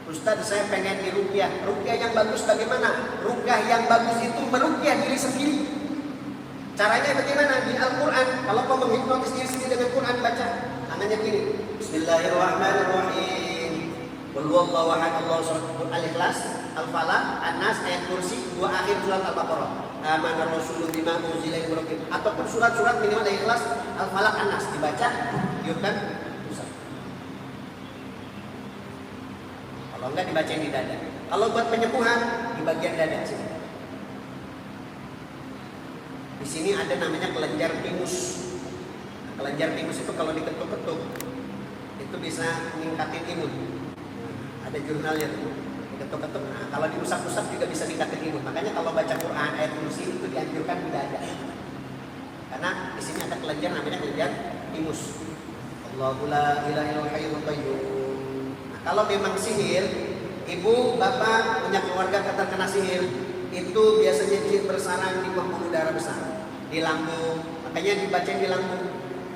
Ustaz, saya pengen diruqyah. Ruqyah yang bagus bagaimana? Ruqyah yang bagus itu meruqyah diri sendiri. Caranya bagaimana? Di Al-Quran. Kalau kau menghipnotis diri sendiri dengan Quran, baca tangannya begini. Bismillahirrahmanirrahim. Qul huwallahu ahad, Allahu samad. Al-Ikhlas, Al-Falaq, An-Nas, ayat kursi, dua akhir surat Al-Baqarah. Amanar Rasulullah bima unzila ilaihi min rabbih. Ataupun surat-surat minimal Al-Ikhlas, Al-Falaq, An-Nas dibaca, diucapkan pusat. Kalau enggak dibacain di dada. Kalau buat penyembuhan di bagian dada sini. Di sini ada namanya kelenjar timus. Kelenjar timus itu kalau diketuk-ketuk itu bisa meningkatin imun. Ada jurnalnya tuh. Diketuk-ketuk. Nah, kalau diusap-usap juga bisa meningkatin imun. Makanya kalau baca Quran ayat kursi itu dianjurkan di dada. Karena di sini ada kelenjar namanya kelenjar timus. Allahu la ilaha illa hayyul qayyum. Nah, kalau memang sihir, ibu, bapak punya keluarga terkena sihir, itu biasanya jin bersarang di pembuluh darah besar, di lambung. Makanya dibacain di lambung.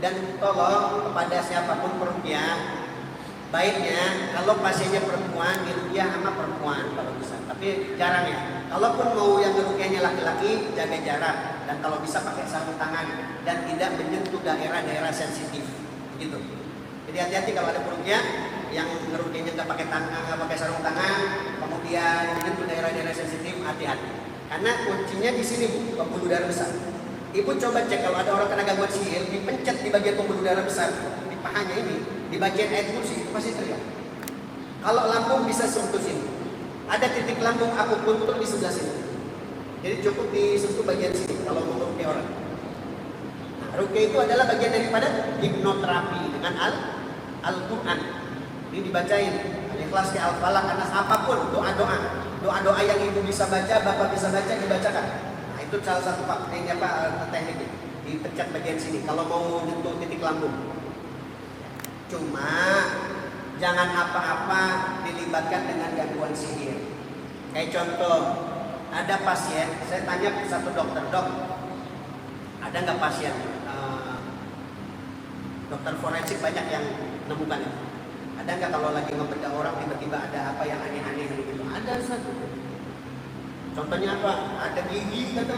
Dan tolong kepada siapapun peruqyah, baiknya kalau pasiennya perempuan diruqyah sama perempuan kalau bisa. Tapi jarang ya. Kalaupun mau yang diruqyahnya laki-laki, jaga jarak dan kalau bisa pakai sarung tangan dan tidak menyentuh daerah-daerah sensitif. Gitu. Jadi hati-hati kalau ada peruqyah yang ngeruqyahnya nggak pakai tangan, nggak pakai sarung tangan, kemudian menyentuh daerah-daerah sensitif, hati-hati. Karena kuncinya di sini, pembuluh darah besar. Ibu coba cek kalau ada orang kena gangguan sihir, dipencet di bagian pembuluh darah besar, di pahanya ini, di bagian ayat kursi itu pasti teriak. Kalau lambung bisa sentuh sini. Ada titik lambung akupuntur di sebelah sini. Jadi cukup disentuh bagian sini kalau mau meruqyah orang. Nah, ruqyah itu adalah bagian daripada hipnoterapi dengan Al-Quran. Ini dibacain, Al-Ikhlas, Al-Falaq, An-Nas, apapun doa-doa yang ibu bisa baca, bapak bisa baca, dibacakan. Nah, itu salah satu teknik dipencet bagian sini kalau mau nyentuh titik lambung. Cuma jangan apa-apa dilibatkan dengan gangguan sihir. Kayak contoh, ada pasien, saya tanya ke satu dokter, dok, ada nggak pasien dokter forensik banyak yang menemukan itu. Ada nggak kalau lagi ngebedah orang tiba-tiba ada apa yang aneh-aneh gitu? Ada satu. Contohnya apa? Ada gigi kata.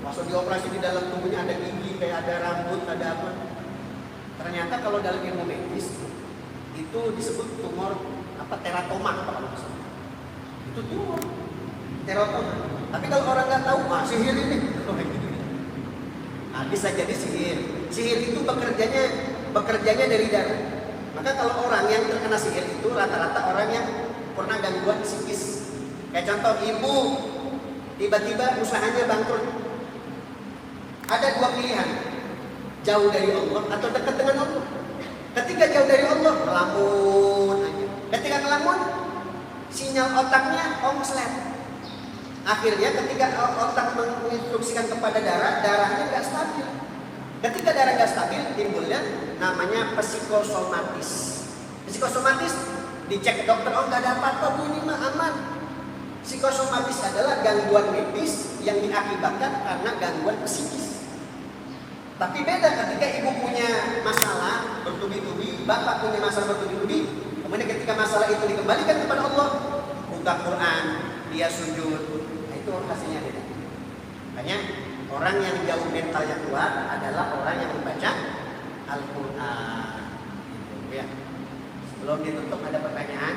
Masuk dioperasi di dalam tubuhnya ada gigi, kayak ada rambut, ada apa? Ternyata kalau dalam ilmu medis itu disebut tumor teratoma kalau misalnya. Itu tumor teratoma. Tapi kalau orang nggak tahu, sihir ini. Nah, bisa jadi sihir. Sihir itu bekerjanya dari darah. Maka kalau orang yang terkena sihir itu rata-rata orang yang pernah gangguan psikis. Kayak contoh, ibu tiba-tiba usahanya bangkrut. Ada dua pilihan, jauh dari Allah atau dekat dengan Allah. Ketika jauh dari Allah, melamun aja. Ketika melamun, sinyal otaknya omslet. Akhirnya ketika otak menginstruksikan kepada darahnya nggak stabil. Ketika darah nggak stabil, timbulnya namanya psikosomatis. Psikosomatis dicek dokter, oh nggak ada apa-apa bu, ini mah aman. Psikosomatis adalah gangguan medis yang diakibatkan karena gangguan psikis. Tapi beda ketika ibu punya masalah bertubi-tubi, bapak punya masalah bertubi-tubi, kemudian ketika masalah itu dikembalikan kepada Allah, buka Quran, dia sujud, nah itu hasilnya beda. Makanya orang yang jauh mentalnya kuat adalah orang yang membaca Al-Quran. Gitu, ya. Sebelum ditutup ada pertanyaan?